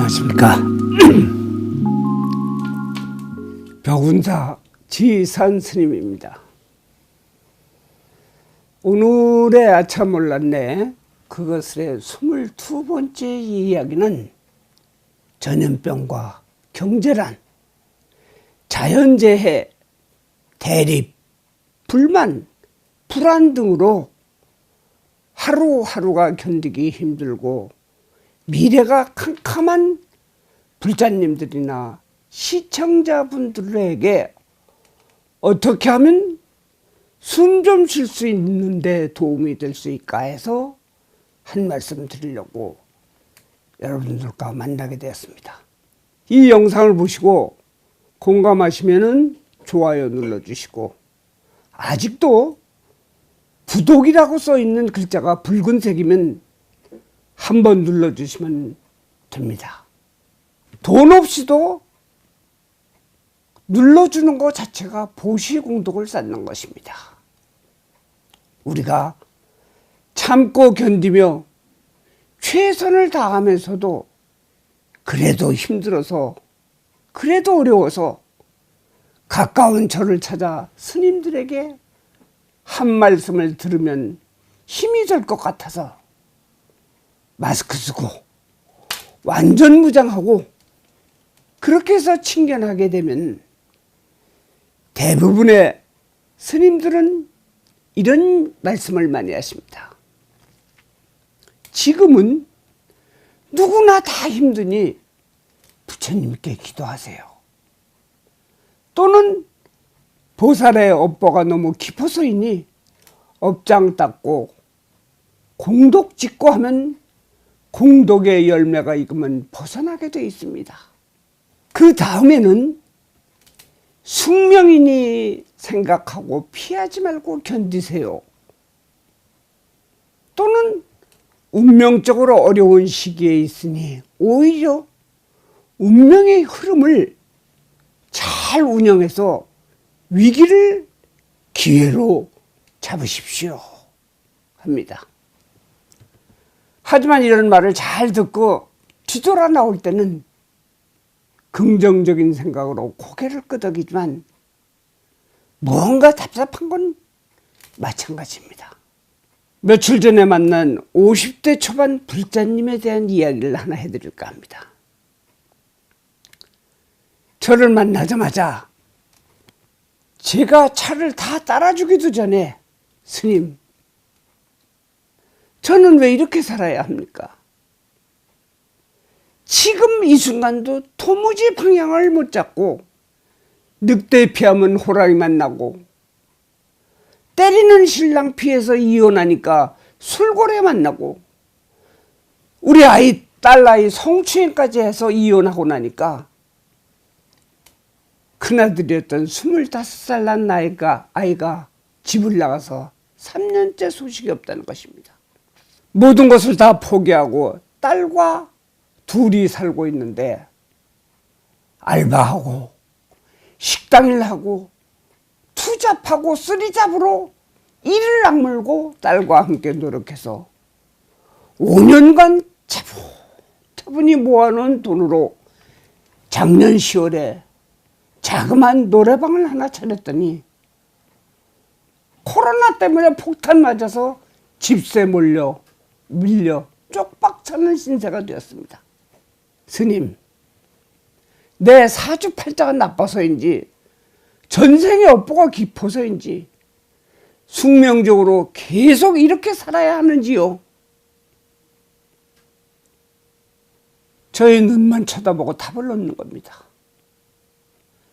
안녕하십니까. 벽운사 지산 스님입니다. 오늘의 아차 몰랐네 그것의 22번째 이야기는 전염병과 경제란, 자연재해, 대립, 불만, 불안 등으로 하루하루가 견디기 힘들고 미래가 캄캄한 불자님들이나 시청자분들에게 어떻게 하면 숨 좀 쉴 수 있는데 도움이 될 수 있을까 해서 한 말씀 드리려고 여러분들과 만나게 되었습니다. 이 영상을 보시고 공감하시면 좋아요 눌러주시고, 아직도 구독이라고 써있는 글자가 붉은색이면 한번 눌러주시면 됩니다. 돈 없이도 눌러주는 것 자체가 보시공덕을 쌓는 것입니다. 우리가 참고 견디며 최선을 다하면서도 그래도 힘들어서, 그래도 어려워서 가까운 절을 찾아 스님들에게 한 말씀을 들으면 힘이 될 것 같아서 마스크 쓰고 완전 무장하고 그렇게 해서 친견하게 되면 대부분의 스님들은 이런 말씀을 많이 하십니다. 지금은 누구나 다 힘드니 부처님께 기도하세요. 또는 보살의 업보가 너무 깊어서이니 업장 닦고 공덕 짓고 하면 공덕의 열매가 익으면 벗어나게 되어 있습니다. 그 다음에는 숙명이니 생각하고 피하지 말고 견디세요. 또는 운명적으로 어려운 시기에 있으니 오히려 운명의 흐름을 잘 운영해서 위기를 기회로 잡으십시오 합니다. 하지만 이런 말을 잘 듣고 뒤돌아 나올 때는 긍정적인 생각으로 고개를 끄덕이지만 뭔가 답답한 건 마찬가지입니다. 며칠 전에 만난 50대 초반 불자님에 대한 이야기를 하나 해드릴까 합니다. 저를 만나자마자 제가 차를 다 따라주기도 전에 스님, 저는 왜 이렇게 살아야 합니까? 지금 이 순간도 도무지 방향을 못 잡고 늑대 피하면 호랑이만 나고 때리는 신랑 피해서 이혼하니까 술고래 만나고 우리 아이, 딸아이 성추행까지 해서 이혼하고 나니까 큰아들이었던 25살 난 아이가 집을 나가서 3년째 소식이 없다는 것입니다. 모든 것을 다 포기하고 딸과 둘이 살고 있는데 알바하고 식당일 하고 투잡하고 쓰리잡으로 이를 악물고 딸과 함께 노력해서 5년간 차분히 모아놓은 돈으로 작년 10월에 자그마한 노래방을 하나 차렸더니 코로나 때문에 폭탄 맞아서 집세 밀려 쪽박차는 신세가 되었습니다. 스님, 내 사주팔자가 나빠서인지 전생의 업보가 깊어서인지 숙명적으로 계속 이렇게 살아야 하는지요? 저의 눈만 쳐다보고 답을 얻는 겁니다.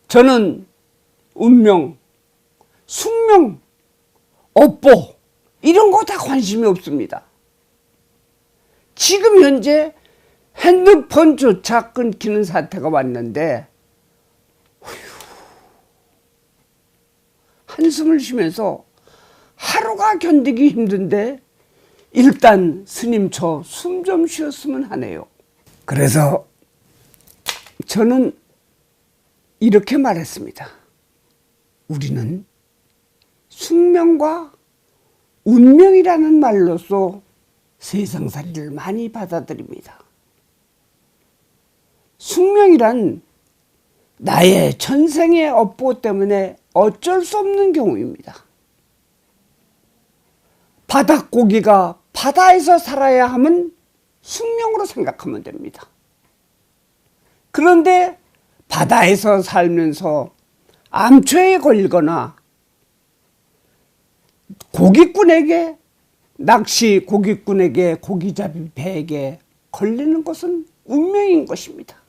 저는 운명, 숙명, 업보 이런 거 다 관심이 없습니다. 지금 현재 핸드폰조차 끊기는 사태가 왔는데 한숨을 쉬면서 하루가 견디기 힘든데 일단 스님 저 숨 좀 쉬었으면 하네요. 그래서 저는 이렇게 말했습니다. 우리는 숙명과 운명이라는 말로써 세상살이를 많이 받아들입니다. 숙명이란 나의 전생의 업보 때문에 어쩔 수 없는 경우입니다. 바닷고기가 바다에서 살아야 함은 숙명으로 생각하면 됩니다. 그런데 바다에서 살면서 암초에 걸리거나 고깃꾼에게 낚시 고깃꾼에게 고기잡이 배에게 걸리는 것은 운명인 것입니다.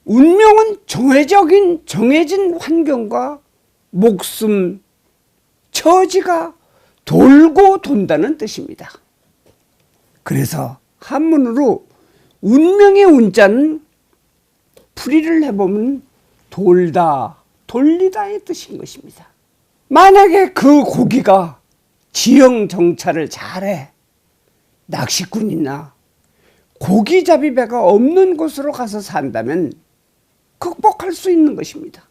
운명은 정해진 환경과 목숨, 처지가 돌고 돈다는 뜻입니다. 그래서 한문으로 운명의 운자는 풀이를 해보면 돌다, 돌리다의 뜻인 것입니다. 만약에 그 고기가 지형 정찰을 잘해 낚시꾼이나 고기잡이 배가 없는 곳으로 가서 산다면 극복할 수 있는 것입니다.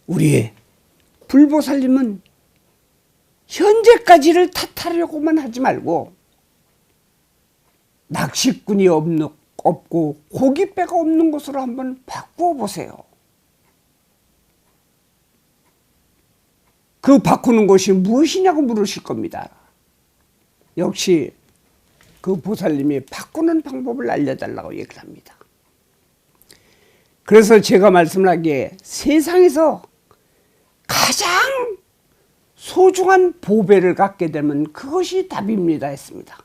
우리 불보살님은 현재까지를 탓하려고만 하지 말고 낚시꾼이 없고 고깃배가 없는 곳으로 한번 바꾸어 보세요. 그 바꾸는 것이 무엇이냐고 물으실 겁니다. 역시 그 보살님이 바꾸는 방법을 알려달라고 얘기를 합니다. 그래서 제가 말씀을 하기에 세상에서 가장 소중한 보배를 갖게 되면 그것이 답입니다 했습니다.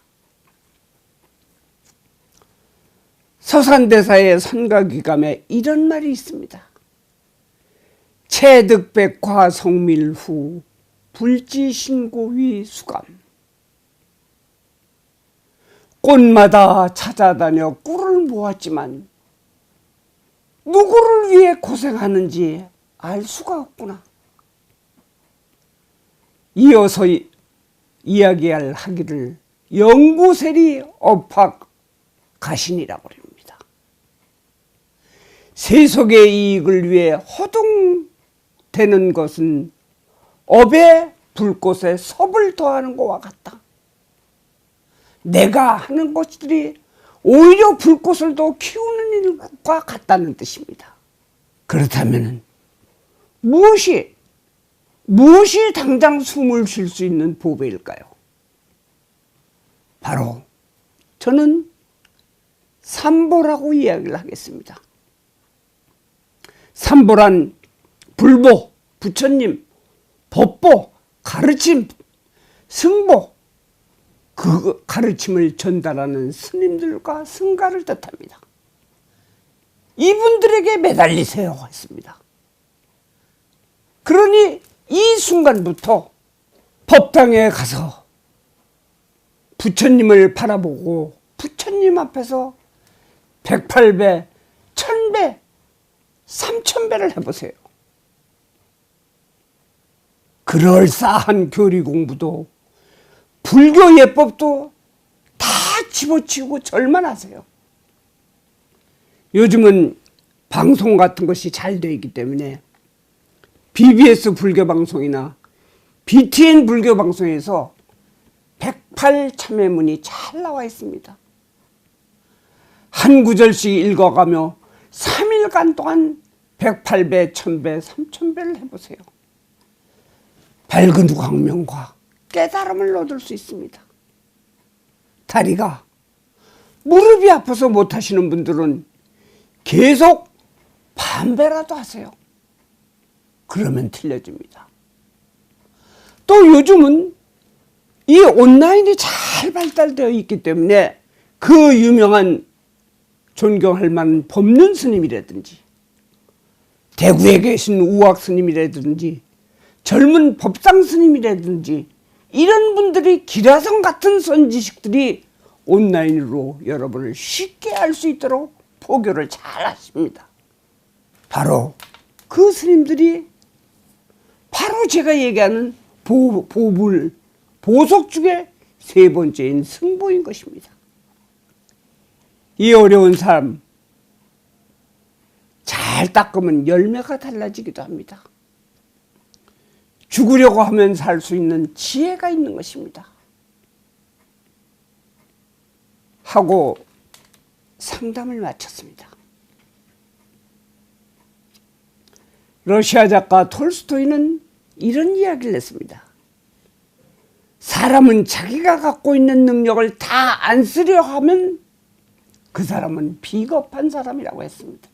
서산대사의 선가귀감에 이런 말이 있습니다. 체득백화 성밀후 불지신고위 수감. 꽃마다 찾아다녀 꿀을 모았지만 누구를 위해 고생하는지 알 수가 없구나. 이어서 이야기할 하기를 영구세리 업학 가신이라고 합니다. 세속의 이익을 위해 허둥대는 것은 업의 불꽃에 섭을 더하는 것과 같다. 내가 하는 것들이 오히려 불꽃을 더 키우는 일과 같다는 뜻입니다. 그렇다면 무엇이 당장 숨을 쉴 수 있는 보배일까요? 바로 저는 삼보라고 이야기를 하겠습니다. 삼보란 불보, 부처님, 법보, 가르침, 승보, 그 가르침을 전달하는 스님들과 승가를 뜻합니다. 이분들에게 매달리세요 했습니다. 그러니 이 순간부터 법당에 가서 부처님을 바라보고 부처님 앞에서 108배, 1000배, 3000배를 해보세요. 그럴싸한 교리 공부도 불교 예법도 다 집어치우고 절만 하세요. 요즘은 방송 같은 것이 잘 되어 있기 때문에 BBS 불교방송이나 BTN 불교방송에서 108 참회문이 잘 나와 있습니다. 한 구절씩 읽어가며 3일간 동안 108배, 1000배, 3000배를 해보세요. 밝은 광명과 깨달음을 얻을 수 있습니다. 다리가 무릎이 아파서 못하시는 분들은 계속 반배라도 하세요. 그러면 틀려집니다. 또 요즘은 이 온라인이 잘 발달되어 있기 때문에 그 유명한 존경할 만한 법륜 스님이라든지 대구에 계신 우악 스님이라든지 젊은 법상 스님이라든지 이런 분들이 기라성 같은 선지식들이 온라인으로 여러분을 쉽게 알 수 있도록 포교를 잘 하십니다. 바로 그 스님들이 바로 제가 얘기하는 보석 중에 세 번째인 승보인 것입니다. 이 어려운 삶 잘 닦으면 열매가 달라지기도 합니다. 죽으려고 하면 살 수 있는 지혜가 있는 것입니다. 하고 상담을 마쳤습니다. 러시아 작가 톨스토이는 이런 이야기를 했습니다. 사람은 자기가 갖고 있는 능력을 다 안 쓰려 하면 그 사람은 비겁한 사람이라고 했습니다.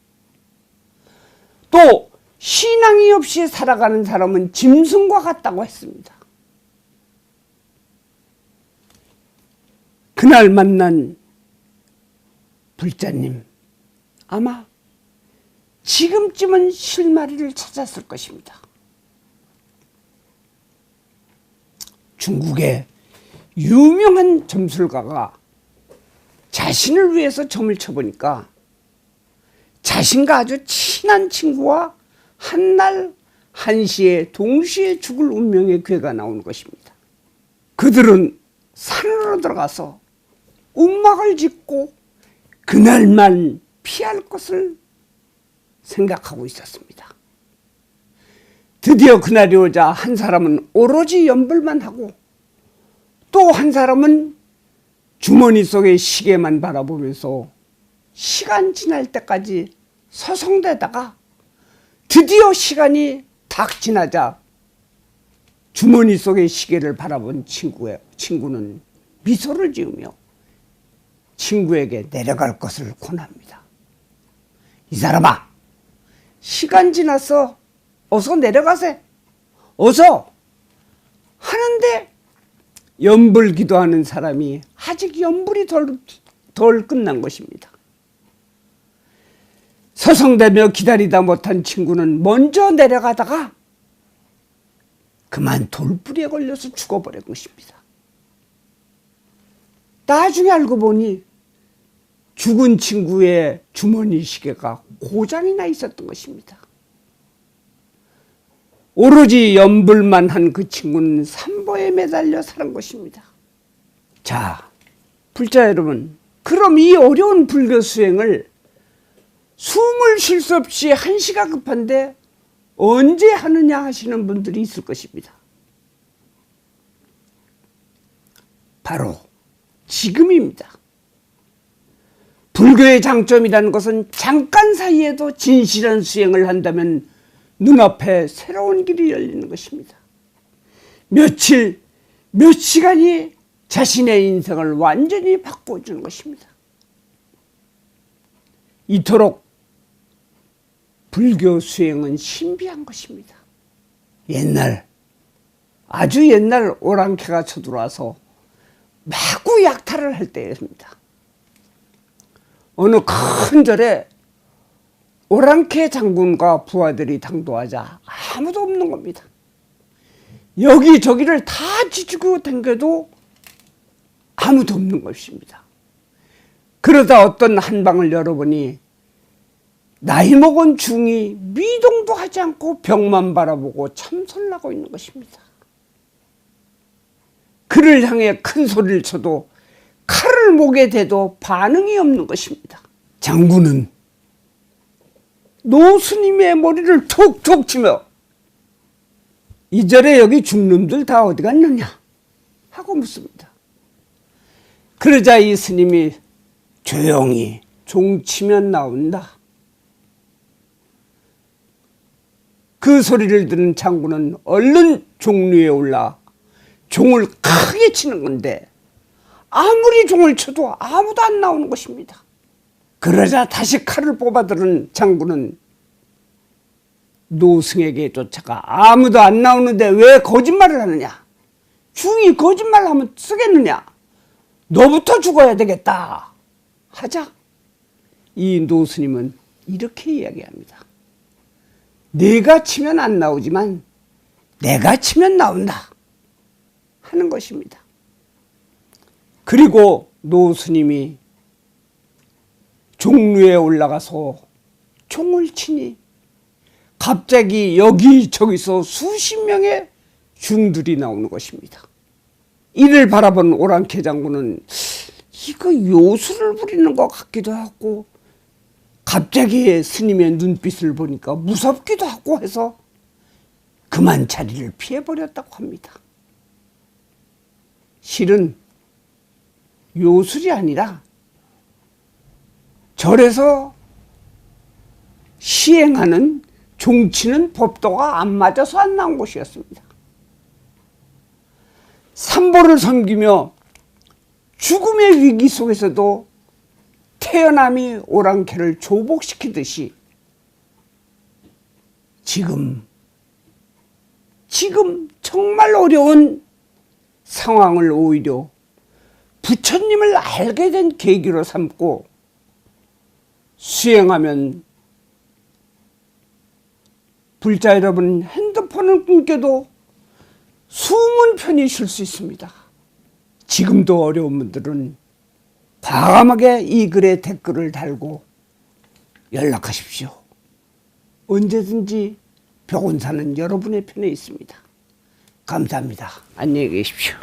또 신앙이 없이 살아가는 사람은 짐승과 같다고 했습니다. 그날 만난 불자님, 아마 지금쯤은 실마리를 찾았을 것입니다. 중국의 유명한 점술가가 자신을 위해서 점을 쳐보니까 자신과 아주 친한 친구와 한날 한시에 동시에 죽을 운명의 괴가 나오는 것입니다. 그들은 산으로 들어가서 움막을 짓고 그날만 피할 것을 생각하고 있었습니다. 드디어 그날이 오자 한 사람은 오로지 연불만 하고 또 한 사람은 주머니 속의 시계만 바라보면서 시간 지날 때까지 서성대다가 드디어 시간이 딱 지나자 주머니 속의 시계를 바라본 친구는 미소를 지으며 친구에게 내려갈 것을 권합니다. 이 사람아, 시간 지나서 어서 내려가세. 어서. 하는데 연불 기도하는 사람이 아직 연불이 덜 끝난 것입니다. 서성대며 기다리다 못한 친구는 먼저 내려가다가 그만 돌부리에 걸려서 죽어버린 것입니다. 나중에 알고 보니 죽은 친구의 주머니 시계가 고장이 나 있었던 것입니다. 오로지 연불만 한 그 친구는 삼보에 매달려 사는 것입니다. 자, 불자 여러분, 그럼 이 어려운 불교 수행을 숨을 쉴 수 없이 한시가 급한데 언제 하느냐 하시는 분들이 있을 것입니다. 바로 지금입니다. 불교의 장점이라는 것은 잠깐 사이에도 진실한 수행을 한다면 눈앞에 새로운 길이 열리는 것입니다. 며칠, 몇 시간이 자신의 인생을 완전히 바꿔주는 것입니다. 이토록 불교 수행은 신비한 것입니다. 아주 옛날 오랑캐가 쳐들어와서 마구 약탈을 할 때였습니다. 어느 큰 절에 오랑캐 장군과 부하들이 당도하자 아무도 없는 겁니다. 여기저기를 다 뒤지고 댕겨도 아무도 없는 것입니다. 그러다 어떤 한 방을 열어보니 나이 먹은 중이 미동도 하지 않고 벽만 바라보고 참선하고 있는 것입니다. 그를 향해 큰 소리를 쳐도 칼을 목에 대도 반응이 없는 것입니다. 장군은 노스님의 머리를 툭툭 치며 이 절에 여기 중놈들 다 어디 갔느냐 하고 묻습니다. 그러자 이 스님이 조용히 종치면 나온다. 그 소리를 들은 장군은 얼른 종류에 올라 종을 크게 치는 건데 아무리 종을 쳐도 아무도 안 나오는 것입니다. 그러자 다시 칼을 뽑아들은 장군은 노승에게 쫓아가 아무도 안 나오는데 왜 거짓말을 하느냐? 중이 거짓말하면 쓰겠느냐? 너부터 죽어야 되겠다 하자 이 노스님은 이렇게 이야기합니다. 내가 치면 안 나오지만 내가 치면 나온다 하는 것입니다. 그리고 노스님이 종루에 올라가서 종을 치니 갑자기 여기저기서 수십 명의 중들이 나오는 것입니다. 이를 바라본 오랑캐 장군은 이거 요술을 부리는 것 같기도 하고 갑자기 스님의 눈빛을 보니까 무섭기도 하고 해서 그만 자리를 피해버렸다고 합니다. 실은 요술이 아니라 절에서 시행하는 종치는 법도가 안 맞아서 안 나온 곳이었습니다. 삼보를 섬기며 죽음의 위기 속에서도 태어남이 오랑캐를 조복시키듯이 지금 정말 어려운 상황을 오히려 부처님을 알게 된 계기로 삼고 수행하면 불자 여러분, 핸드폰을 끊겨도 숨은 편히 쉴 수 있습니다. 지금도 어려운 분들은 과감하게 이 글에 댓글을 달고 연락하십시오. 언제든지 벽운사는 여러분의 편에 있습니다. 감사합니다. 안녕히 계십시오.